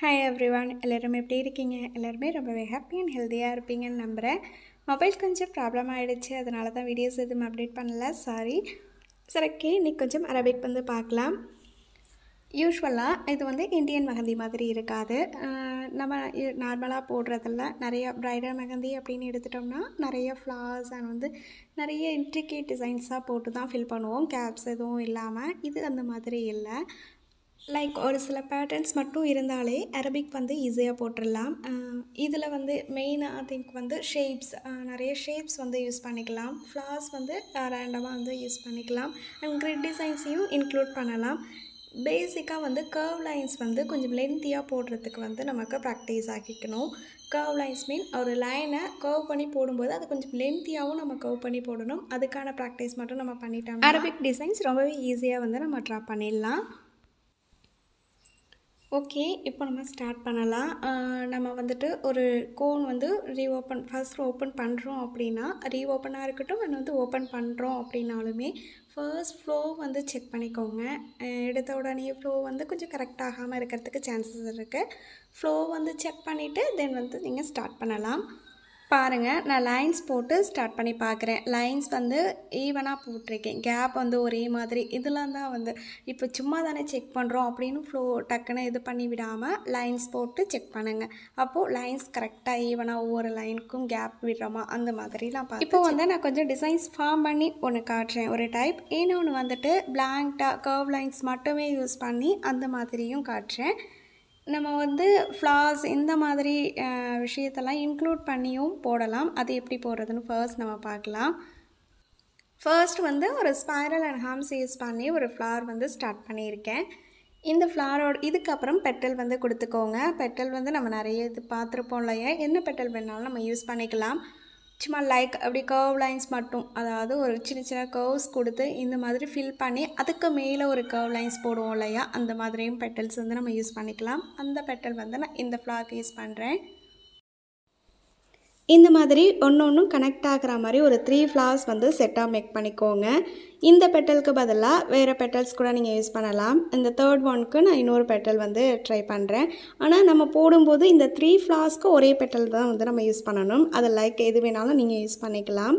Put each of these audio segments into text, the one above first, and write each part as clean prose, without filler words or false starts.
Hi everyone, எல்லோரும் எப்படி இருக்கீங்க? எல்லாருமே ரொம்பவே ஹாப்பி அண்ட் ஹெல்த்தியாக இருப்பீங்கன்னு நம்புகிறேன். மொபைல் கொஞ்சம் ப்ராப்ளம் ஆகிடுச்சு, அதனால தான் வீடியோஸ் எதுவும் அப்டேட் பண்ணல, சாரி. சரி, ஓகே, இன்றைக்கி கொஞ்சம் அரபிக் வந்து பார்க்கலாம். யூஸ்வலாக இது வந்து இந்தியன் மெஹந்தி மாதிரி இருக்காது. நம்ம நார்மலாக போடுறதில்ல. நிறைய ப்ரைடல் மெஹந்தி அப்படின்னு எடுத்துட்டோம்னா நிறைய ஃப்ளார்ஸ் அண்ட் வந்து நிறைய இன்ட்ரிகேட் டிசைன்ஸாக போட்டு தான் ஃபில் பண்ணுவோம், கேப்ஸ் எதுவும் இல்லாமல். இது அந்த மாதிரி இல்லை. லைக் ஒரு சில பேட்டர்ன்ஸ் மட்டும் இருந்தாலே அரபிக் வந்து ஈஸியாக போட்டுடலாம். இதில் வந்து மெயினாக ஐ திங்க் வந்து ஷேப்ஸ், நிறைய ஷேப்ஸ் வந்து யூஸ் பண்ணிக்கலாம். ஃப்ளார்ஸ் வந்து ரேண்டமாக வந்து யூஸ் பண்ணிக்கலாம். அண்ட் கிரிட் டிசைன்ஸையும் இன்க்ளூட் பண்ணலாம். பேசிக்காக வந்து கர்வ் லைன்ஸ் வந்து கொஞ்சம் லென்த்தியாக போடுறதுக்கு வந்து நமக்கு ப்ராக்டிஸ் ஆகிக்கணும். கர்வ் லைன்ஸ் மீன் ஒரு லைனை கர்வ் பண்ணி போடும்போது அது கொஞ்சம் லென்த்தியாகவும் நம்ம கர்வ் பண்ணி போடணும். அதுக்கான ப்ராக்டிஸ் மட்டும் நம்ம பண்ணிட்டோம். அரபிக் டிசைன்ஸ் ரொம்பவே ஈஸியாக வந்து நம்ம ட்ரா பண்ணிடலாம். ஓகே, இப்போ நம்ம ஸ்டார்ட் பண்ணலாம். நம்ம வந்துட்டு ஒரு கோன் வந்து ஃபர்ஸ்ட் ஓப்பன் பண்ணுறோம் அப்படின்னா, ரீஓப்பனாக இருக்கட்டும் அண்ட் வந்து ஓப்பன் பண்ணுறோம் அப்படின்னாலுமே ஃபர்ஸ்ட் ஃப்ளோ வந்து செக் பண்ணிக்கோங்க. எடுத்த உடனே ஃப்ளோ வந்து கொஞ்சம் கரெக்ட் ஆகாமல் இருக்கிறதுக்கு சான்சஸ் இருக்குது. ஃப்ளோ வந்து செக் பண்ணிவிட்டு தென் வந்து நீங்கள் ஸ்டார்ட் பண்ணலாம். பாருங்கள், நான் லைன்ஸ் போட்டு ஸ்டார்ட் பண்ணி பார்க்குறேன். லைன்ஸ் வந்து ஈவனாக போட்டிருக்கேன், கேப் வந்து ஒரே மாதிரி. இதெல்லாம் தான் வந்து இப்போ சும்மா தானே செக் பண்ணுறோம் அப்படின்னு ஃப்ளோ டக்குன்னு இது பண்ணி விடாமல் லைன்ஸ் போட்டு செக் பண்ணுங்கள். அப்போது லைன்ஸ் கரெக்டாக ஈவனாக ஒவ்வொரு லைனுக்கும் கேப் விடுறோமா அந்த மாதிரிலாம் பார்த்து. இப்போ வந்து நான் கொஞ்சம் டிசைன்ஸ் ஃபார்ம் பண்ணி ஒன்று காட்டுறேன், ஒரு டைப். இன்னொன்று வந்துட்டு பிளாங்க்டாக கர்வ் லைன்ஸ் மட்டுமே யூஸ் பண்ணி அந்த மாதிரியும் காட்டுறேன். நம்ம வந்து ஃப்ளார்ஸ் இந்த மாதிரி விஷயத்தெல்லாம் இன்க்ளூட் பண்ணியும் போடலாம். அது எப்படி போடுறதுன்னு ஃபர்ஸ்ட் நம்ம பார்க்கலாம். ஃபர்ஸ்ட் வந்து ஒரு ஸ்பைரல் அண்ட் ஹார்ம்ஸ் யூஸ் பண்ணி ஒரு ஃப்ளார் வந்து ஸ்டார்ட் பண்ணியிருக்கேன். இந்த ஃப்ளாரோட இதுக்கப்புறம் பெட்டல் வந்து கொடுத்துக்கோங்க. பெட்டல் வந்து நம்ம நிறைய இது பார்த்துருப்போம் இல்லையா, என்ன பெட்டல் வேணாலும் நம்ம யூஸ் பண்ணிக்கலாம். சும்மா லைக் அப்படி கர்வ் லைன்ஸ் மட்டும், அதாவது ஒரு சின்ன சின்ன கர்வ்ஸ் கொடுத்து இந்த மாதிரி ஃபில் பண்ணி அதுக்கு மேலே ஒரு கர்வ் லைன்ஸ் போடுவோம் இல்லையா, அந்த மாதிரியும் பெட்டல்ஸ் வந்து நம்ம யூஸ் பண்ணிக்கலாம். அந்த பெட்டல் வந்து நான் இந்த ஃப்ளார்க்கு யூஸ் பண்ணுறேன். இந்த மாதிரி ஒன்று கனெக்ட் ஆகிற மாதிரி ஒரு 3 ஃப்ளார்ஸ் வந்து செட்டாக மேக் பண்ணிக்கோங்க. இந்த பெட்டலுக்கு பதிலாக வேறு பெட்டல்ஸ் கூட நீங்கள் யூஸ் பண்ணலாம். இந்த தேர்ட் ஒனுக்கு நான் இன்னொரு பெட்டல் வந்து ட்ரை பண்ணுறேன். ஆனால் நம்ம போடும்போது இந்த 3 ஃப்ளார்ஸ்க்கு ஒரே பெட்டல் தான் வந்து நம்ம யூஸ் பண்ணணும். அது லைக் எது வேணாலும் நீங்கள் யூஸ் பண்ணிக்கலாம்.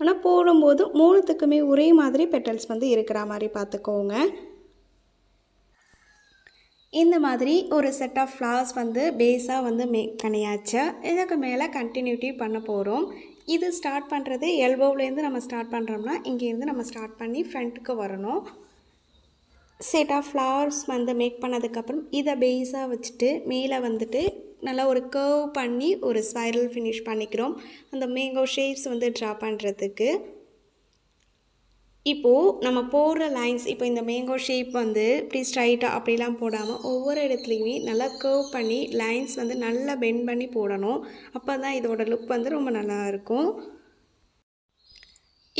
ஆனால் போடும்போது 3த்துக்குமே ஒரே மாதிரி பெட்டல்ஸ் வந்து இருக்கிற மாதிரி பார்த்துக்கோங்க. இந்த மாதிரி ஒரு செட் ஆஃப் ஃப்ளார்ஸ் வந்து பேஸாக வந்து மேக் பண்ணியாச்சு. இதுக்கு மேலே கண்டினியூட்டி பண்ண போகிறோம். இது ஸ்டார்ட் பண்ணுறது எல்போவிலேருந்து நம்ம ஸ்டார்ட் பண்ணுறோம்னா இங்கேருந்து நம்ம ஸ்டார்ட் பண்ணி ஃப்ரண்ட்டுக்கு வரணும். செட் ஆஃப் ஃப்ளார்ஸ் வந்து மேக் பண்ணதுக்கப்புறம் இதை பேஸாக வச்சுட்டு மேலே வந்துட்டு நல்லா ஒரு கர்வ் பண்ணி ஒரு ஸ்பைரல் ஃபினிஷ் பண்ணிக்கிறோம், அந்த மேங்கோ ஷேப்ஸ் வந்து ட்ரா பண்ணுறதுக்கு. இப்போது நம்ம போடுற லைன்ஸ், இப்போ இந்த மேங்கோ ஷேப் வந்து இப்படி ஸ்ட்ரைட்டாக அப்படிலாம் போடாமல் ஒவ்வொரு இடத்துலையுமே நல்லா கர்வ் பண்ணி லைன்ஸ் வந்து நல்லா பெண்ட் பண்ணி போடணும். அப்போ தான் இதோட லுக் வந்து ரொம்ப நல்லா இருக்கும்.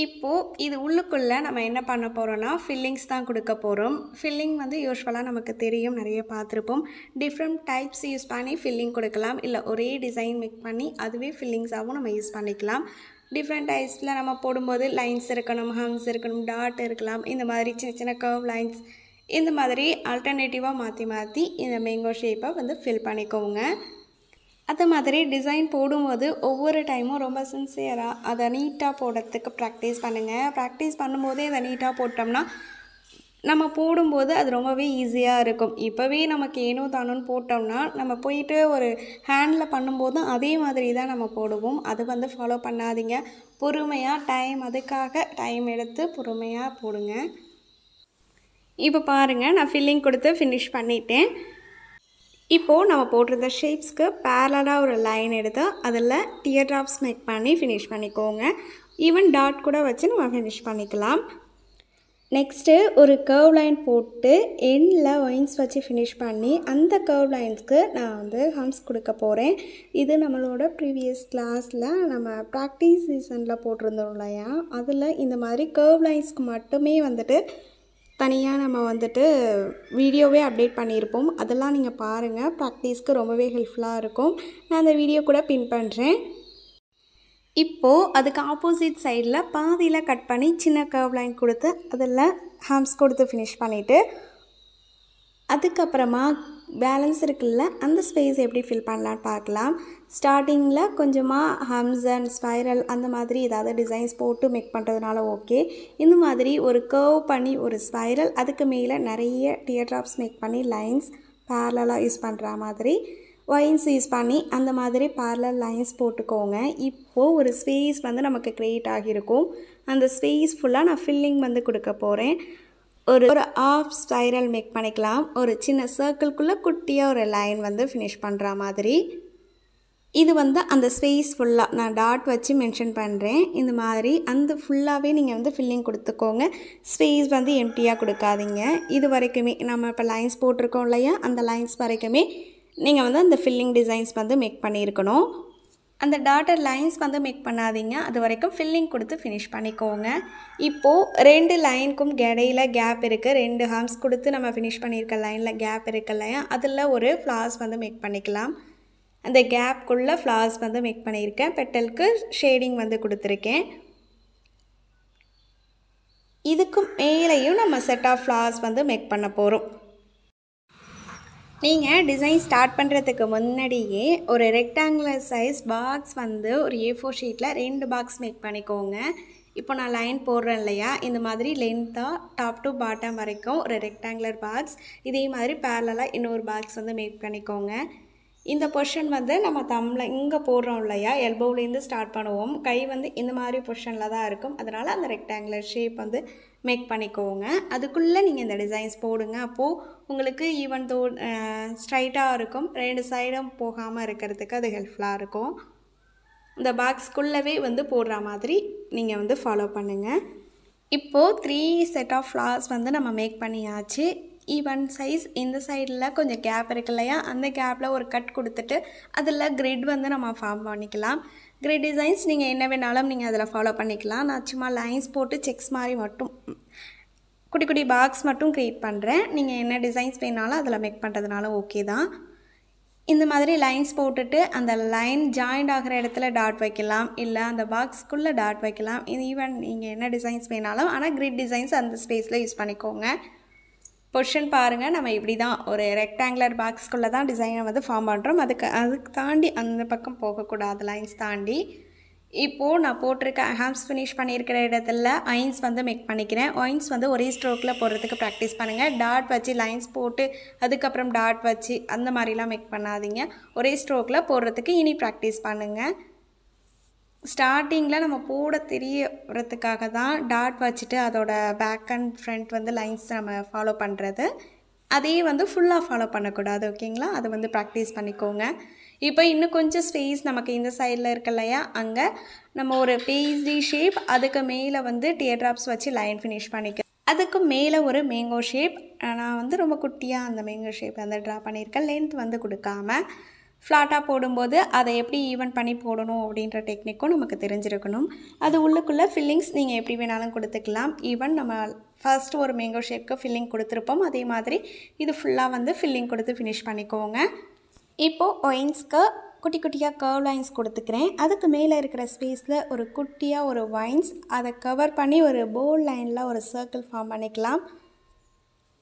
இப்போது இது உள்ளுக்குள்ளே நம்ம என்ன பண்ண போகிறோன்னா ஃபில்லிங்ஸ் தான் கொடுக்க போகிறோம். ஃபில்லிங் வந்து யூஸ்வலாக நமக்கு தெரியும், நிறைய பார்த்துருப்போம். டிஃப்ரெண்ட் டைப்ஸ் யூஸ் பண்ணி ஃபில்லிங் கொடுக்கலாம், இல்லை ஒரே டிசைன் மேக் பண்ணி அதுவே ஃபில்லிங்ஸாகவும் நம்ம யூஸ் பண்ணிக்கலாம். டிஃப்ரெண்ட் டைப்ஸில் நம்ம போடும்போது லைன்ஸ் இருக்கணும், ஹம்ஸ் இருக்கணும், டாட் இருக்கலாம், இந்த மாதிரி சின்ன சின்ன கர்வ் லைன்ஸ் இந்த மாதிரி ஆல்டர்னேட்டிவாக மாற்றி இந்த மேங்கோ ஷேப்பை வந்து ஃபில் பண்ணிக்கோங்க. அது மாதிரி டிசைன் போடும்போது ஒவ்வொரு டைமும் ரொம்ப சின்சியராக அதை நீட்டாக போடுறதுக்கு ப்ராக்டிஸ் பண்ணுங்கள். ப்ராக்டிஸ் பண்ணும்போதே அதை நீட்டாக போட்டோம்னா நம்ம போடும்போது அது ரொம்பவே ஈஸியாக இருக்கும். இப்போவே நமக்கு ஏனோ தானோன்னு போட்டோம்னா நம்ம போயிட்டு ஒரு ஹேண்டில் பண்ணும்போதும் அதே மாதிரி தான் நம்ம போடுவோம். அது வந்து ஃபாலோ பண்ணாதீங்க. பொறுமையாக அதுக்காக டைம் எடுத்து பொறுமையாக போடுங்க. இப்போ பாருங்கள், நான் ஃபில்லிங் கொடுத்து ஃபினிஷ் பண்ணிட்டேன். இப்போது நம்ம போட்டிருந்த ஷேப்ஸ்க்கு பேரலாக ஒரு லைன் எடுத்து அதில் டியர் ட்ராப்ஸ் மேக் பண்ணி ஃபினிஷ் பண்ணிக்கோங்க. ஈவன் டாட் கூட வச்சு நம்ம ஃபினிஷ் பண்ணிக்கலாம். நெக்ஸ்ட்டு ஒரு கர்வ் லைன் போட்டு எண்டில் ஒயின்ஸ் வச்சு ஃபினிஷ் பண்ணி அந்த கர்வ் லைன்ஸ்க்கு நான் வந்து ஹம்ஸ் கொடுக்க போகிறேன். இது நம்மளோட ப்ரீவியஸ் கிளாஸில் நம்ம ப்ராக்டிஸ் சீசனில் போட்டிருந்தோம் இல்லையா, அதில் இந்த மாதிரி கர்வ் லைன்ஸ்க்கு மட்டுமே வந்துட்டு தனியாக நம்ம வந்துட்டு வீடியோவே அப்டேட் பண்ணியிருப்போம். அதெல்லாம் நீங்கள் பாருங்கள், ப்ராக்டிஸ்க்கு ரொம்பவே ஹெல்ப்ஃபுல்லாக இருக்கும். நான் அந்த வீடியோ கூட பின் பண்ணுறேன். இப்போது அதுக்கு ஆப்போசிட் சைடில் பாதியில் கட் பண்ணி சின்ன கர்வ் லைன் கொடுத்து அதில் ஹம்ஸ் கொடுத்து ஃபினிஷ் பண்ணிவிட்டு அதுக்கப்புறமா பேலன்ஸ் இருக்குல்ல அந்த ஸ்பேஸ் எப்படி ஃபில் பண்ணலான்னு பார்க்கலாம். ஸ்டார்டிங்கில் கொஞ்சமாக ஹம்ஸ் அண்ட் ஸ்பைரல் அந்த மாதிரி ஏதாவது டிசைன்ஸ் போட்டு மேக் பண்ணுறதுனால ஓகே. இந்த மாதிரி ஒரு கர்வ் பண்ணி ஒரு ஸ்பைரல் அதுக்கு மேலே நிறைய டியர் ட்ராப்ஸ் மேக் பண்ணி லைன்ஸ் பேரலாக யூஸ் பண்ணுற மாதிரி ஒயின்ஸ் யூஸ் பண்ணி அந்த மாதிரி பேரலல் லைன்ஸ் போட்டுக்கோங்க. இப்போது ஒரு ஸ்பேஸ் வந்து நமக்கு க்ரியேட் ஆகியிருக்கும். அந்த ஸ்பேஸ் ஃபுல்லாக நான் ஃபில்லிங் வந்து கொடுக்க போகிறேன். ஒரு ஆஃப் ஸ்பைரல் மேக் பண்ணிக்கலாம். ஒரு சின்ன சர்க்கிள்குள்ளே குட்டியாக ஒரு லைன் வந்து ஃபினிஷ் பண்ணுற மாதிரி. இது வந்து அந்த ஸ்பேஸ் ஃபுல்லாக நான் டாட் வச்சு மென்ஷன் பண்ணுறேன். இந்த மாதிரி அந்த ஃபுல்லாகவே நீங்கள் வந்து ஃபில்லிங் கொடுத்துக்கோங்க. ஸ்பேஸ் வந்து எம்டியாக கொடுக்காதீங்க. இது வரைக்குமே நம்ம இப்போ லைன்ஸ் போட்டிருக்கோம் இல்லையா, அந்த லைன்ஸ் வரைக்குமே நீங்கள் வந்து அந்த ஃபில்லிங் டிசைன்ஸ் வந்து மேக் பண்ணியிருக்கணும். அந்த டாட்டர் லைன்ஸ் வந்து மேக் பண்ணாதீங்க, அது வரைக்கும் ஃபில்லிங் கொடுத்து ஃபினிஷ் பண்ணிக்கோங்க. இப்போது 2 லைனுக்கும் இடையில கேப் இருக்குது. 2 ஹார்ம்ஸ் கொடுத்து நம்ம ஃபினிஷ் பண்ணியிருக்க லைனில் கேப் இருக்கு இல்லையா, அதில் ஒரு ஃப்ளார்ஸ் வந்து மேக் பண்ணிக்கலாம். அந்த கேப்குள்ளே ஃப்ளார்ஸ் வந்து மேக் பண்ணியிருக்கேன். பெட்டலுக்கு ஷேடிங் வந்து கொடுத்துருக்கேன். இதுக்கும் மேலேயும் நம்ம செட் ஆஃப் ஃப்ளார்ஸ் வந்து மேக் பண்ண போகிறோம். நீங்கள் டிசைன் ஸ்டார்ட் பண்ணுறதுக்கு முன்னாடியே ஒரு ரெக்டாங்குலர் சைஸ் பாக்ஸ் வந்து ஒரு A4 ஷீட்டில் 2 பாக்ஸ் மேக் பண்ணிக்கோங்க. இப்போ நான் லைன் போடுறேன் இல்லையா, இந்த மாதிரி லென்த்தாக டாப் டு பாட்டம் வரைக்கும் ஒரு ரெக்டாங்குலர் பாக்ஸ், இதே மாதிரி பேரலாக இன்னொரு பாக்ஸ் வந்து மேக் பண்ணிக்கோங்க. இந்த பொசிஷன் வந்து நம்ம தம்மில் இங்கே போடுறோம் இல்லையா, எல்போவிலேருந்து ஸ்டார்ட் பண்ணுவோம். கை வந்து இந்த மாதிரி பொசிஷனில் தான் இருக்கும். அதனால் அந்த ரெக்டாங்குலர் ஷேப் வந்து மேக் பண்ணிக்கோங்க. அதுக்குள்ளே நீங்கள் இந்த டிசைன்ஸ் போடுங்க. அப்போது உங்களுக்கு ஈவன் தோ ஸ்ட்ரைட்டாக இருக்கும், 2 சைடும் போகாமல் இருக்கிறதுக்கு அது ஹெல்ப்ஃபுல்லாக இருக்கும். இந்த பாக்ஸ்க்குள்ளவே வந்து போடுற மாதிரி நீங்கள் வந்து ஃபாலோ பண்ணுங்கள். இப்போது 3 செட் ஆஃப் ஃப்ளார்ஸ் வந்து நம்ம மேக் பண்ணியாச்சு. ஈவன் சைஸ் இந்த சைடில் கொஞ்சம் கேப் இருக்கு இல்லையா, அந்த கேப்பில் ஒரு கட் கொடுத்துட்டு அதில் கிரிட் வந்து நம்ம ஃபார்ம் பண்ணிக்கலாம். கிரிட் டிசைன்ஸ் நீங்கள் என்ன வேணாலும் நீங்கள் அதில் ஃபாலோ பண்ணிக்கலாம். நான் சும்மா லைன்ஸ் போட்டு செக்ஸ் மாதிரி மட்டும் குட்டி குட்டி பாக்ஸ் மட்டும் க்ரியேட் பண்ணுறேன். நீங்கள் என்ன டிசைன்ஸ் வேணாலும் அதில் மேக் பண்ணுறதுனால ஓகே தான். இந்த மாதிரி லைன்ஸ் போட்டுட்டு அந்த லைன் ஜாயிண்ட் ஆகிற இடத்துல டாட் வைக்கலாம், இல்லை அந்த பாக்ஸ்க்குள்ளே டாட் வைக்கலாம். இது ஈவன் நீங்கள் என்ன டிசைன்ஸ் வேணாலும், ஆனால் கிரிட் டிசைன்ஸ் அந்த ஸ்பேஸில் யூஸ் பண்ணிக்கோங்க. பொசிஷன் பாருங்கள், நம்ம இப்படி தான் ஒரு ரெக்டாங்குலர் பாக்ஸ்க்குள்ளே தான் டிசைனை வந்து ஃபார்ம் பண்ணுறோம். அதுக்கு தாண்டி அந்த பக்கம் போகக்கூடாது, லைன்ஸ் தாண்டி. இப்போது நான் போட்டிருக்க ஹேம்ஸ் ஃபினிஷ் பண்ணியிருக்கிற இடத்துல ஒயின்ஸ் வந்து மேக் பண்ணிக்கிறேன். ஒயின்ஸ் வந்து ஒரே ஸ்ட்ரோக்கில் போடுறதுக்கு ப்ராக்டிஸ் பண்ணுங்கள். டாட் வச்சு லைன்ஸ் போட்டு அதுக்கப்புறம் டாட் வச்சு அந்த மாதிரிலாம் மேக் பண்ணாதீங்க. ஒரே ஸ்ட்ரோக்கில் போடுறதுக்கு இனி ப்ராக்டிஸ் பண்ணுங்கள். ஸ்டார்டிங்கில் நம்ம போட தெரியறதுக்காக தான் டாட் வச்சுட்டு அதோட பேக் அண்ட் ஃப்ரண்ட் வந்து லைன்ஸ் நம்ம ஃபாலோ பண்ணுறது. அதே வந்து ஃபுல்லாக ஃபாலோ பண்ணக்கூடாது, ஓகேங்களா? அதை வந்து ப்ராக்டிஸ் பண்ணிக்கோங்க. இப்போ இன்னும் கொஞ்சம் ஸ்பேஸ் நமக்கு இந்த சைடில் இருக்கு இல்லையா, அங்கே நம்ம ஒரு பேஸ்டி ஷேப், அதுக்கு மேலே வந்து டியர் ட்ராப்ஸ் வச்சு லைன் ஃபினிஷ் பண்ணிக்க. அதுக்கு மேலே ஒரு மேங்கோ ஷேப், நான் வந்து ரொம்ப குட்டியாக அந்த மேங்கோ ஷேப் வந்து ட்ரா பண்ணியிருக்கேன். லென்த் வந்து கொடுக்காம ஃப்ளாட்டாக போடும்போது அதை எப்படி ஈவன் பண்ணி போடணும் அப்படின்ற டெக்னிக்கும் நமக்கு தெரிஞ்சிருக்கணும். அது உள்ளுக்குள்ளே ஃபில்லிங்ஸ் நீங்கள் எப்படி வேணாலும் கொடுத்துக்கலாம். ஈவன் நம்ம ஃபர்ஸ்ட் ஒரு மேங்கோ ஷேப்க்கு ஃபில்லிங் கொடுத்துருப்போம், அதே மாதிரி இது ஃபுல்லாக வந்து ஃபில்லிங் கொடுத்து ஃபினிஷ் பண்ணிக்கோங்க. இப்போது ஒயின்ஸ்க்கு குட்டி குட்டியாக கர்வ் லைன்ஸ் கொடுத்துக்கிறேன். அதுக்கு மேலே இருக்கிற ஸ்பேஸில் ஒரு குட்டியாக ஒரு ஒயின்ஸ், அதை கவர் பண்ணி ஒரு போல்ட் லைனில் ஒரு சர்க்கிள் ஃபார்ம் பண்ணிக்கலாம்.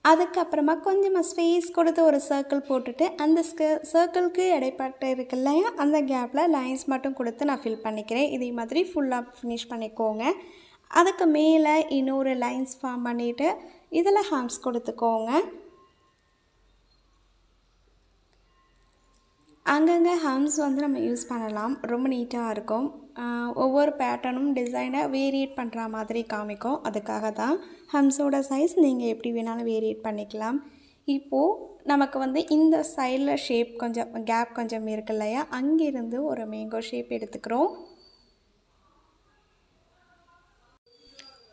அதுக்கப்புறமா கொஞ்சமாக ஸ்பேஸ் கொடுத்து ஒரு சர்க்கிள் போட்டுட்டு அந்த சர்க்கிளுக்கு இடைப்பட்டு இருக்கு இல்லையா, அந்த கேப்பில் லைன்ஸ் மட்டும் கொடுத்து நான் ஃபில் பண்ணிக்கிறேன். இதே மாதிரி ஃபுல்லாக ஃபினிஷ் பண்ணிக்கோங்க. அதுக்கு மேலே இன்னொரு லைன்ஸ் ஃபார்ம் பண்ணிவிட்டு இதில் ஹார்ம்ஸ் கொடுத்துக்கோங்க. அங்கங்கே ஹம்ஸ் வந்து நம்ம யூஸ் பண்ணலாம், ரொம்ப நீட்டாக இருக்கும். ஒவ்வொரு பேட்டர்னும் டிசைனை வேரியேட் பண்ணுற மாதிரி காமிக்கும். அதுக்காக தான் ஹம்ஸோட சைஸ் நீங்கள் எப்படி வேணாலும் வேரியேட் பண்ணிக்கலாம். இப்போது நமக்கு வந்து இந்த சைடில் ஷேப் கொஞ்சம் கேப் கொஞ்சம் இருக்கு இல்லையா, அங்கேருந்து ஒரு மேங்கோ ஷேப் எடுத்துக்கிறோம்.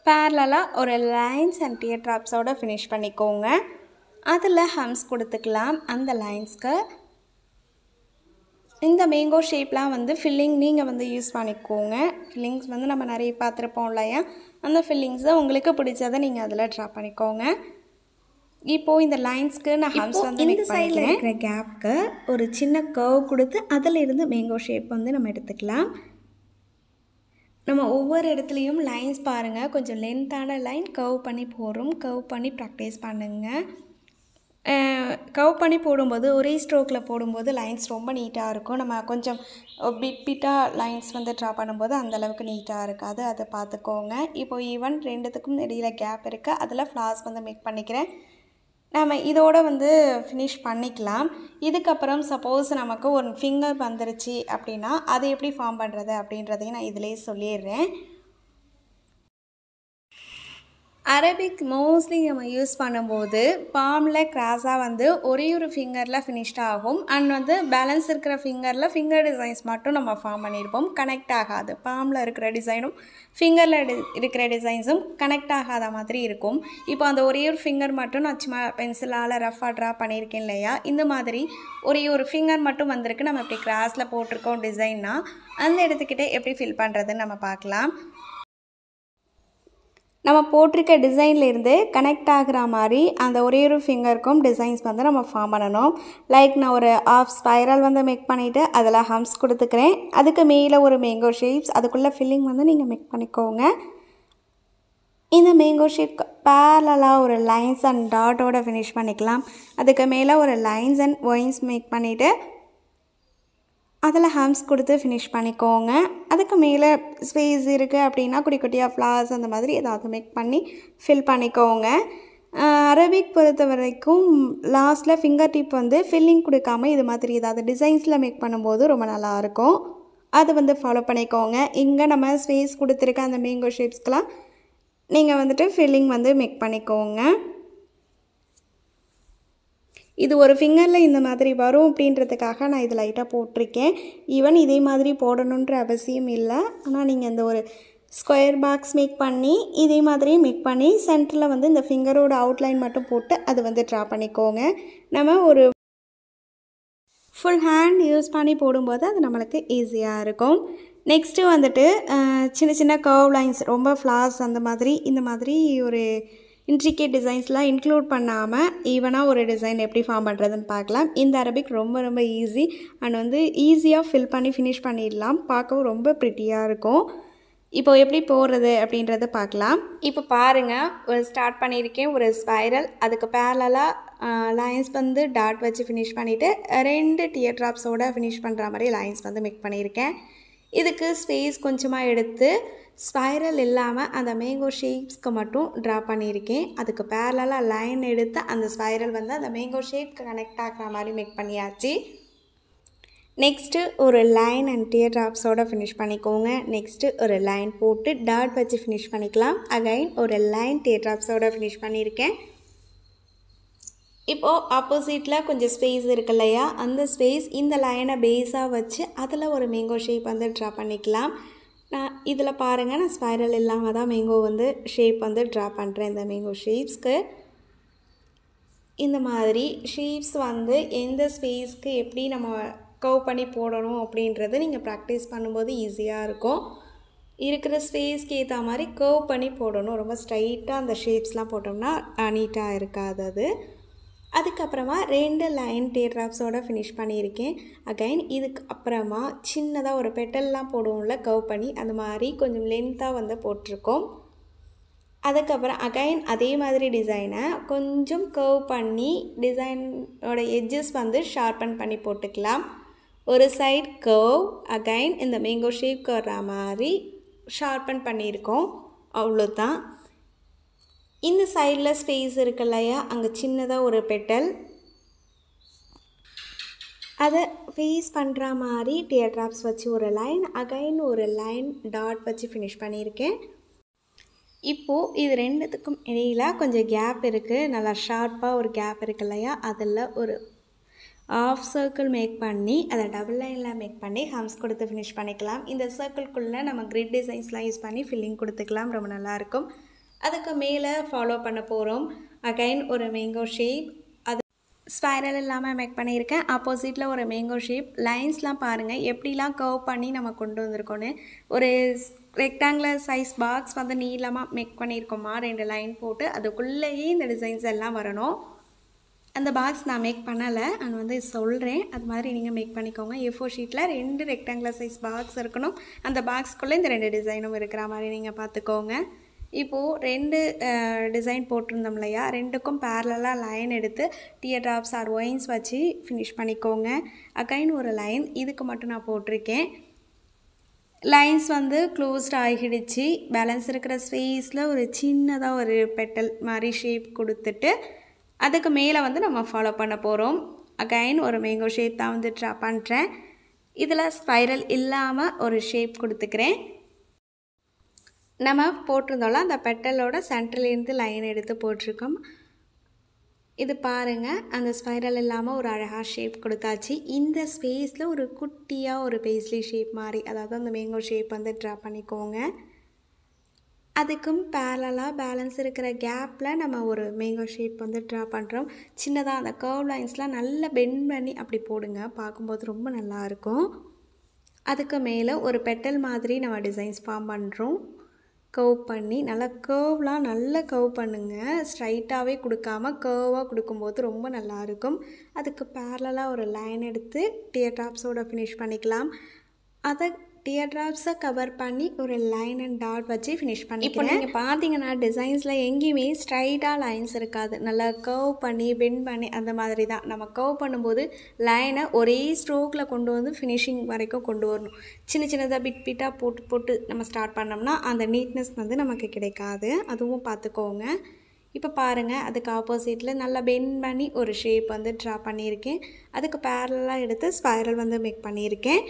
பேரலாக ஒரு லைன்ஸ் அண்ட் டியர் ட்ராப்ஸோடு ஃபினிஷ் பண்ணிக்கோங்க. அதில் ஹம்ஸ் கொடுத்துக்கலாம். அந்த லைன்ஸ்க்கு இந்த மேங்கோ ஷேப்லாம் வந்து ஃபில்லிங் நீங்கள் வந்து யூஸ் பண்ணிக்கோங்க. ஃபில்லிங்ஸ் வந்து நம்ம நிறைய பார்த்துருப்போம் இல்லையா, அந்த ஃபில்லிங்ஸை உங்களுக்கு பிடிச்சதை நீங்கள் அதில் ட்ரா பண்ணிக்கோங்க. இப்போது இந்த லைன்ஸ்க்கு நான் ஹம்ஸ் வந்து இந்த சைடில் இருக்கிற கேப்க்கு ஒரு சின்ன கர்வ் கொடுத்து அதில் இருந்து மேங்கோ ஷேப் வந்து நம்ம எடுத்துக்கலாம். நம்ம ஒவ்வொரு இடத்துலையும் லைன்ஸ் பாருங்கள், கொஞ்சம் லென்த்தான லைன் கர்வ் பண்ணி போகிறோம். கர்வ் பண்ணி ப்ராக்டிஸ் பண்ணுங்கள். கவ் பண்ணி போடும்போது ஒரே ஸ்ட்ரோக்கில் போடும்போது லைன்ஸ் ரொம்ப நீட்டாக இருக்கும். நம்ம கொஞ்சம் பிட்டாக லைன்ஸ் வந்து ட்ரா பண்ணும்போது அந்தளவுக்கு நீட்டாக இருக்காது, அதை பார்த்துக்கோங்க. இப்போ ஈவன் ரெண்டுத்துக்கும் இடையில கேப் இருக்குது, அதில் ஃப்ளார்ஸ் வந்து மேக் பண்ணிக்கிறேன். நம்ம இதோட வந்து ஃபினிஷ் பண்ணிக்கலாம். இதுக்கப்புறம் சப்போஸ் நமக்கு ஒரு ஃபிங்கர் வந்துருச்சு அப்படின்னா அதை எப்படி ஃபார்ம் பண்ணுறது அப்படின்றதையும் நான் இதிலே சொல்லிடுறேன். அரபிக் மோஸ்ட்லி நம்ம யூஸ் பண்ணும்போது பாமில் கிராஸாக வந்து ஒரே ஒரு ஃபிங்கரில் ஃபினிஷ்ட் ஆகும். அண்ட் வந்து பேலன்ஸ் இருக்கிற ஃபிங்கரில் ஃபிங்கர் டிசைன்ஸ் மட்டும் நம்ம ஃபார்ம் பண்ணியிருப்போம், கனெக்ட் ஆகாது. பாமில் இருக்கிற டிசைனும் ஃபிங்கரில் இருக்கிற டிசைன்ஸும் கனெக்ட் ஆகாத மாதிரி இருக்கும். இப்போ அந்த ஒரே ஒரு ஃபிங்கர் மட்டும் நான் சும்மா பென்சிலால் ரஃபாக ட்ரா பண்ணியிருக்கேன் இல்லையா, இந்த மாதிரி ஒரே ஒரு ஃபிங்கர் மட்டும் வந்திருக்கு. நம்ம இப்படி கிராஸில் போட்டிருக்கோம் டிசைன்னா, அந்த இடத்துக்கிட்டே எப்படி ஃபில் பண்ணுறதுன்னு நம்ம பார்க்கலாம். நம்ம போட்டிருக்க டிசைன்லேருந்து கனெக்ட் ஆகிற மாதிரி அந்த ஒரே ஒரு ஃபிங்கருக்கும் டிசைன்ஸ் வந்து நம்ம ஃபார்ம் பண்ணணும். லைக் நான் ஒரு ஆஃப் ஸ்பைரல் வந்து மேக் பண்ணிவிட்டு அதில் ஹம்ஸ் கொடுத்துக்கிறேன். அதுக்கு மேலே ஒரு மேங்கோ ஷேப்ஸ், அதுக்குள்ளே ஃபில்லிங் வந்து நீங்கள் மேக் பண்ணிக்கோங்க. இந்த மேங்கோ ஷேப் பேரலாக ஒரு லைன்ஸ் அண்ட் டாட்டோட ஃபினிஷ் பண்ணிக்கலாம். அதுக்கு மேலே ஒரு லைன்ஸ் அண்ட் ஒயின்ஸ் மேக் பண்ணிவிட்டு அதில் ஹம்ஸ் கொடுத்து ஃபினிஷ் பண்ணிக்கோங்க. அதுக்கு மேலே ஸ்பேஸ் இருக்குது அப்படின்னா குட்டி குட்டியாக ஃப்ளார்ஸ் அந்த மாதிரி ஏதாவது மேக் பண்ணி ஃபில் பண்ணிக்கோங்க. அரபிக் பொறுத்த வரைக்கும் லாஸ்ட்டில் ஃபிங்கர் டிப் வந்து ஃபில்லிங் கொடுக்காமல் இது மாதிரி ஏதாவது டிசைன்ஸில் மேக் பண்ணும்போது ரொம்ப நல்லாயிருக்கும். அது வந்து ஃபாலோ பண்ணிக்கோங்க. இங்கே நம்ம ஸ்பேஸ் கொடுத்துருக்க அந்த மேங்கோ ஷேப்ஸ்க்கெலாம் நீங்கள் வந்துட்டு ஃபில்லிங் வந்து மேக் பண்ணிக்கோங்க. இது ஒரு ஃபிங்கரில் இந்த மாதிரி வரும் அப்படின்றதுக்காக நான் இது லைட்டாக போட்டிருக்கேன். ஈவன் இதே மாதிரி போடணுன்ற அவசியம் இல்லை. ஆனால் நீங்கள் இந்த ஒரு ஸ்கொயர் பாக்ஸ் மேக் பண்ணி இதே மாதிரி மேக் பண்ணி சென்டரில் வந்து இந்த ஃபிங்கரோட அவுட்லைன் மட்டும் போட்டு அது வந்து ட்ரா பண்ணிக்கோங்க. நம்ம ஒரு ஃபுல் ஹேண்ட் யூஸ் பண்ணி போடும்போது அது நம்மளுக்கு ஈஸியாக இருக்கும். நெக்ஸ்ட்டு வந்துட்டு சின்ன சின்ன கர்வ் லைன்ஸ், ரொம்ப ஃப்ளார்ஸ் அந்த மாதிரி இந்த மாதிரி ஒரு இன்ட்ரிகேட் டிசைன்ஸ்லாம் இன்க்ளூட் பண்ணாமல் ஈவனாக ஒரு டிசைன் எப்படி ஃபார்ம் பண்ணுறதுன்னு பார்க்கலாம். இந்த அரபிக் ரொம்ப ரொம்ப ஈஸி அண்ட் வந்து ஈஸியாக ஃபில் பண்ணி ஃபினிஷ் பண்ணிடலாம். பார்க்கவும் ரொம்ப ப்ரிட்டியாக இருக்கும். இப்போ எப்படி போடுறது அப்படின்றத பார்க்கலாம். இப்போ பாருங்கள், ஒரு ஸ்டார்ட் பண்ணியிருக்கேன் ஒரு ஸ்பைரல், அதுக்கு பேரலாக லைன்ஸ் வந்து டாட் வச்சு ஃபினிஷ் பண்ணிவிட்டு 2 டியர் ட்ராப்ஸோடு ஃபினிஷ் பண்ணுற மாதிரி லைன்ஸ் வந்து மேக் பண்ணியிருக்கேன். இதுக்கு ஸ்பேஸ் கொஞ்சமாக எடுத்து ஸ்பைரல் இல்லாமல் அந்த மேங்கோ ஷேப்ஸ்க்கு மட்டும் ட்ரா பண்ணியிருக்கேன். அதுக்கு பேரலாக லைன் எடுத்து அந்த ஸ்பைரல் வந்து அந்த மேங்கோ ஷேப்க்கு கனெக்ட் ஆகிற மாதிரி மேக் பண்ணியாச்சு. நெக்ஸ்ட்டு ஒரு லைன் அண்ட் டியர் ட்ராப்ஸோடு ஃபினிஷ் பண்ணிக்கோங்க. நெக்ஸ்ட்டு ஒரு லைன் போட்டு டாட் வச்சு ஃபினிஷ் பண்ணிக்கலாம். அகைன் ஒரு லைன் டியர் ட்ராப்ஸோடு ஃபினிஷ் பண்ணியிருக்கேன். இப்போது ஆப்போசிட்டில் கொஞ்சம் ஸ்பேஸ் இருக்கு இல்லையா, அந்த ஸ்பேஸ் இந்த லைனை பேஸாக வச்சு அதில் ஒரு மேங்கோ ஷேப் வந்து ட்ரா பண்ணிக்கலாம். நான் இதில் பாருங்கள், நான் ஸ்பைரல் இல்லாமல் தான் மேங்கோ வந்து ஷேப் வந்து ட்ரா பண்ணுறேன். இந்த மேங்கோ ஷேப்ஸ்க்கு இந்த மாதிரி ஷேப்ஸ் வந்து எந்த ஸ்பேஸ்க்கு எப்படி நம்ம கர்வ் பண்ணி போடணும் அப்படின்றது நீங்கள் ப்ராக்டிஸ் பண்ணும்போது ஈஸியாக இருக்கும். இருக்கிற ஸ்பேஸ்க்கு ஏற்ற மாதிரி கர்வ் பண்ணி போடணும். ரொம்ப ஸ்ட்ரைட்டாக அந்த ஷேப்ஸ்லாம் போட்டோம்னா நீட்டாக இருக்காது அது. அதுக்கப்புறமா 2 லைன் டியர் ட்ராப்ஸோடு ஃபினிஷ் பண்ணியிருக்கேன். அகைன் இதுக்கு அப்புறமா சின்னதாக ஒரு பெட்டல்லாம் போடுவோம்ல கர்வ் பண்ணி, அந்த மாதிரி கொஞ்சம் லென்த்தாக வந்து போட்டிருக்கோம். அதுக்கப்புறம் அகைன் அதே மாதிரி டிசைனை கொஞ்சம் கர்வ் பண்ணி டிசைனோட எட்ஜஸ் வந்து ஷார்பன் பண்ணி போட்டுக்கலாம். ஒரு சைட் கர்வ், அகைன் இந்த மேங்கோ ஷேப் வர்ற மாதிரி ஷார்பன் பண்ணியிருக்கோம். அவ்வளோதான். இந்த சைடில் ஸ்பேஸ் இருக்கு இல்லையா, அங்கே சின்னதாக ஒரு பெட்டல், அதை ஃபேஸ் பண்ணுற மாதிரி டியர் ட்ராப்ஸ் வச்சு ஒரு லைன், அகைன் ஒரு லைன் டாட் வச்சு ஃபினிஷ் பண்ணியிருக்கேன். இப்போது இது ரெண்டுத்துக்கும் இடையில கொஞ்சம் கேப் இருக்குது, நல்லா ஷார்ப்பாக ஒரு கேப் இருக்கு இல்லையா, அதில் ஒரு ஆஃப் சர்க்கிள் மேக் பண்ணி அதை டபுள் லைனில் மேக் பண்ணி ஹம்ஸ் கொடுத்து ஃபினிஷ் பண்ணிக்கலாம். இந்த சர்க்கிள்குள்ளே நம்ம கிரிட் டிசைன்ஸ்லாம் யூஸ் பண்ணி ஃபில்லிங் கொடுத்துக்கலாம், ரொம்ப நல்லாயிருக்கும். அதுக்கு மேலே ஃபாலோ பண்ண போகிறோம். அகைன் ஒரு மேங்கோ ஷேப், அது ஸ்பைரல் இல்லாமல் மேக் பண்ணியிருக்கேன். ஆப்போசிட்டில் ஒரு மேங்கோ ஷேப். லைன்ஸ்லாம் பாருங்கள் எப்படிலாம் கர்வ் பண்ணி நம்ம கொண்டு வந்திருக்கோன்னு. ஒரு ரெக்டாங்குலர் சைஸ் பாக்ஸ் வந்து நீளமாக மேக் பண்ணியிருக்கோமா, 2 லைன் போட்டு அதுக்குள்ளேயே இந்த டிசைன்ஸ் எல்லாம் வரணும். அந்த பாக்ஸ் நான் மேக் பண்ணலை, நான் வந்து சொல்கிறேன், அது மாதிரி நீங்கள் மேக் பண்ணிக்கோங்க. A4 ஷீட்டில் 2 ரெக்டாங்குலர் சைஸ் பாக்ஸ் இருக்கணும். அந்த பாக்ஸ்க்குள்ளே இந்த 2 டிசைனும் இருக்கிற மாதிரி நீங்கள் பார்த்துக்கோங்க. இப்போது 2 டிசைன் போட்டிருந்தோம் இல்லையா, 2க்கும் பேரலாக லைன் எடுத்து டியர் ட்ராப்ஸ் ஆர் ஒயின்ஸ் வச்சு ஃபினிஷ் பண்ணிக்கோங்க. அகைன் ஒரு லைன் இதுக்கு மட்டும் நான் போட்டிருக்கேன். லைன்ஸ் வந்து க்ளோஸ்ட் ஆகிடுச்சு. பேலன்ஸ் இருக்கிற ஸ்பேஸில் ஒரு சின்னதாக ஒரு பெட்டல் மாதிரி ஷேப் கொடுத்துட்டு அதுக்கு மேலே வந்து நம்ம ஃபாலோ பண்ண போகிறோம். அகைன் ஒரு மேங்கோ ஷேப் தான் வந்து ட்ரா பண்ணுறேன். இதில் ஸ்பைரல் இல்லாமல் ஒரு ஷேப் கொடுத்துக்கிறேன். நம்ம போட்டிருந்தோம்ல அந்த பெட்டலோட சென்டர்லேருந்து லைன் எடுத்து போட்டிருக்கோம். இது பாருங்கள், அந்த ஸ்பைரல் இல்லாமல் ஒரு அழகாக ஷேப் கொடுத்தாச்சு. இந்த ஸ்பேஸில் ஒரு குட்டியாக ஒரு பேஸ்லி ஷேப் மாதிரி, அதாவது அந்த மேங்கோ ஷேப் வந்து ட்ரா பண்ணிக்கோங்க. அதுக்கும் பேரலாக பேலன்ஸ் இருக்கிற கேப்பில் நம்ம ஒரு மேங்கோ ஷேப் வந்து ட்ரா பண்ணுறோம். சின்னதாக அந்த கர்வ் லைன்ஸ்லாம் நல்லா பெண்ட் பண்ணி அப்படி போடுங்க, பார்க்கும்போது ரொம்ப நல்லாயிருக்கும். அதுக்கு மேலே ஒரு பெட்டல் மாதிரி நம்ம டிசைன்ஸ் ஃபார்ம் பண்ணுறோம். கர்வ் பண்ணி நல்லா கர்வ்லாம் நல்லா கர்வ் பண்ணுங்கள். ஸ்ட்ரைட்டாகவே கொடுக்காம கர்வாக கொடுக்கும்போது ரொம்ப நல்லாயிருக்கும். அதுக்கு பேரலாக ஒரு லைன் எடுத்து டியர் ட்ராப்ஸோடு ஃபினிஷ் பண்ணிக்கலாம். அதை டியர் ட்ராப்ஸை கவர் பண்ணி ஒரு லைன் அண்ட் டாட் வச்சு ஃபினிஷ் பண்ணி. இப்போ நீங்கள் பார்த்தீங்கன்னா டிசைன்ஸில் எங்கேயுமே ஸ்ட்ரைட்டாக லைன்ஸ் இருக்காது, நல்லா கர்வ் பண்ணி பெண்ட் பண்ணி அந்த மாதிரி தான். நம்ம கர்வ் பண்ணும்போது லைனை ஒரே ஸ்ட்ரோக்கில் கொண்டு வந்து ஃபினிஷிங் வரைக்கும் கொண்டு வரணும். சின்ன சின்னதாக பிட்டாக போட்டு நம்ம ஸ்டார்ட் பண்ணோம்னா அந்த நீட்னஸ் வந்து நமக்கு கிடைக்காது, அதுவும் பார்த்துக்கோங்க. இப்போ பாருங்கள், அதுக்கு ஆப்போசிட்டில் நல்லா பெண்ட் பண்ணி ஒரு ஷேப் வந்து ட்ரா பண்ணியிருக்கேன். அதுக்கு பேரலாக எடுத்து ஸ்பைரல் வந்து மேக் பண்ணியிருக்கேன்.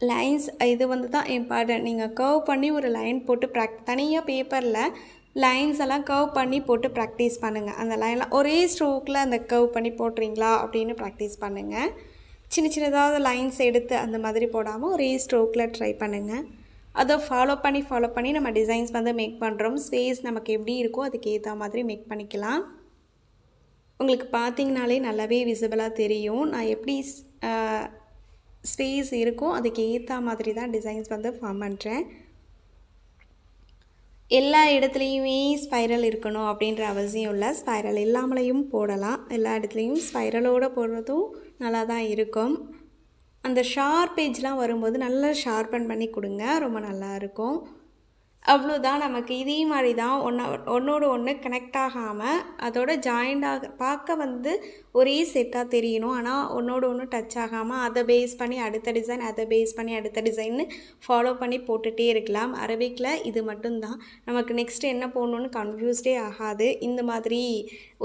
லைன்ஸ் இது வந்து தான் இம்பார்ட்டன்ட். நீங்கள் கர்வ் பண்ணி ஒரு லைன் போட்டு தனியாக பேப்பரில் லைன்ஸ் எல்லாம் கர்வ் பண்ணி போட்டு ப்ராக்டிஸ் பண்ணுங்கள். அந்த லைன்லாம் ஒரே ஸ்ட்ரோக்கில் அந்த கர்வ் பண்ணி போடுறீங்களா அப்படின்னு ப்ராக்டிஸ் பண்ணுங்கள். சின்ன சின்னதாவது லைன்ஸ் எடுத்து அந்த மாதிரி போடாமல் ஒரே ஸ்ட்ரோக்கில் ட்ரை பண்ணுங்கள். அதை ஃபாலோ பண்ணி நம்ம டிசைன்ஸ் வந்து மேக் பண்ணுறோம். ஸ்பேஸ் நமக்கு எப்படி இருக்கோ அதுக்கு ஏற்ற மாதிரி மேக் பண்ணிக்கலாம். உங்களுக்கு பார்த்தீங்கனாலே நல்லாவே விசிபிளாக தெரியும் நான் எப்படி ஸ்பேஸ் இருக்கும் அதுக்கு ஏற்ற மாதிரி தான் டிசைன்ஸ் வந்து ஃபார்ம் பண்ணுறேன். எல்லா இடத்துலையுமே ஸ்பைரல் இருக்கணும் அப்படின்ற அவசியம் இல்லை. ஸ்பைரல் இல்லாமலையும் போடலாம். எல்லா இடத்துலையும் ஸ்பைரலோடு போடுறதும் நல்லா தான் இருக்கும். அந்த ஷார்ப் எட்ஜ்லாம் வரும்போது நல்லா ஷார்பன் பண்ணி கொடுங்க, ரொம்ப நல்லாயிருக்கும். அவ்வளோதான். நமக்கு இதே மாதிரி தான் ஒன்றோடு ஒன்று கனெக்ட் ஆகாமல் அதோட ஜாயிண்டாக பார்க்க வந்து ஒரே செட்டாக தெரியணும். ஆனால் ஒன்றோடு ஒன்று டச் ஆகாமல் அதை பேஸ் பண்ணி அடுத்த டிசைன், அதை பேஸ் பண்ணி அடுத்த டிசைன்னு ஃபாலோ பண்ணி போட்டுகிட்டே இருக்கலாம். அரபிக்கில் இது மட்டும்தான். நமக்கு நெக்ஸ்ட்டு என்ன போடணுன்னு கன்ஃபியூஸ்டே ஆகாது. இந்த மாதிரி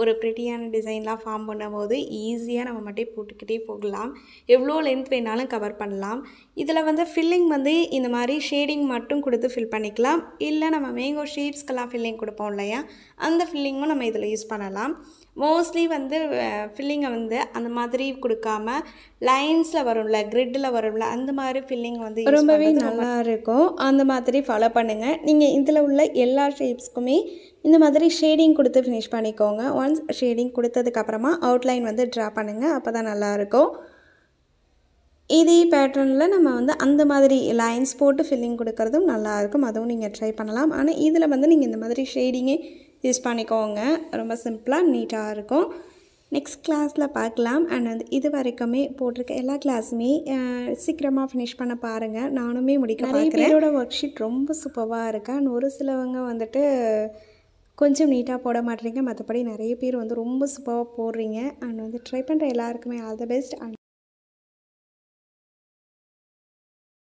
ஒரு ப்ரிட்டியான டிசைன்லாம் ஃபார்ம் பண்ணும்போது ஈஸியாக நம்ம மட்டும் போட்டுக்கிட்டே போகலாம். எவ்வளோ லென்த் வேணாலும் கவர் பண்ணலாம். இதில் வந்து ஃபில்லிங் வந்து இந்த மாதிரி ஷேடிங் மட்டும் கொடுத்து ஃபில் பண்ணிக்கலாம். இல்லை நம்ம மேங்கோ ஷேப்ஸ்க்கெல்லாம் ஃபில்லிங் கொடுப்போம் இல்லையா, அந்த ஃபில்லிங்கும் நம்ம இதில் யூஸ் பண்ணலாம். மோஸ்ட்லி வந்து ஃபில்லிங்கை வந்து அந்த மாதிரி கொடுக்காம லைன்ஸில் வரும்ல, கிரிட்டில் வரும்ல, அந்த மாதிரி ஃபில்லிங் வந்து ரொம்பவே நல்லா இருக்கும். அந்த மாதிரி ஃபாலோ பண்ணுங்கள். நீங்கள் இதில் உள்ள எல்லா ஷேப்ஸ்க்குமே இந்த மாதிரி ஷேடிங் கொடுத்து ஃபினிஷ் பண்ணிக்கோங்க. ஒன்ஸ் ஷேடிங் கொடுத்ததுக்கப்புறமா அவுட்லைன் வந்து ட்ரா பண்ணுங்கள், அப்போ தான் நல்லாயிருக்கும். இதே பேட்டர்னில் நம்ம வந்து அந்த மாதிரி லைன்ஸ் போட்டு ஃபில்லிங் கொடுக்கறதும் நல்லாயிருக்கும், அதுவும் நீங்கள் ட்ரை பண்ணலாம். ஆனால் இதில் வந்து நீங்கள் இந்த மாதிரி ஷேடிங்கே யூஸ் பண்ணிக்கோங்க, ரொம்ப சிம்பிளாக நீட்டாக இருக்கும். நெக்ஸ்ட் கிளாஸில் பார்க்கலாம். அண்ட் வந்து இது வரைக்குமே போட்டிருக்க எல்லா கிளாஸுமே சீக்கிரமாக ஃபினிஷ் பண்ண பாருங்கள். நானுமே முடிக்க பார்க்குறேன். என்னோட ஒர்க் ஷீட் ரொம்ப சூப்பராக இருக்கு. அண்ட் ஒரு சிலவங்க வந்துட்டு கொஞ்சம் நீட்டாக போட மாட்டேறீங்க, மற்றபடி நிறைய பேர் வந்து ரொம்ப சூப்பராக போடுறீங்க. அண்ட் வந்து ட்ரை பண்ணுற எல்லாருக்குமே ஆல் த பெஸ்ட். அண்ட்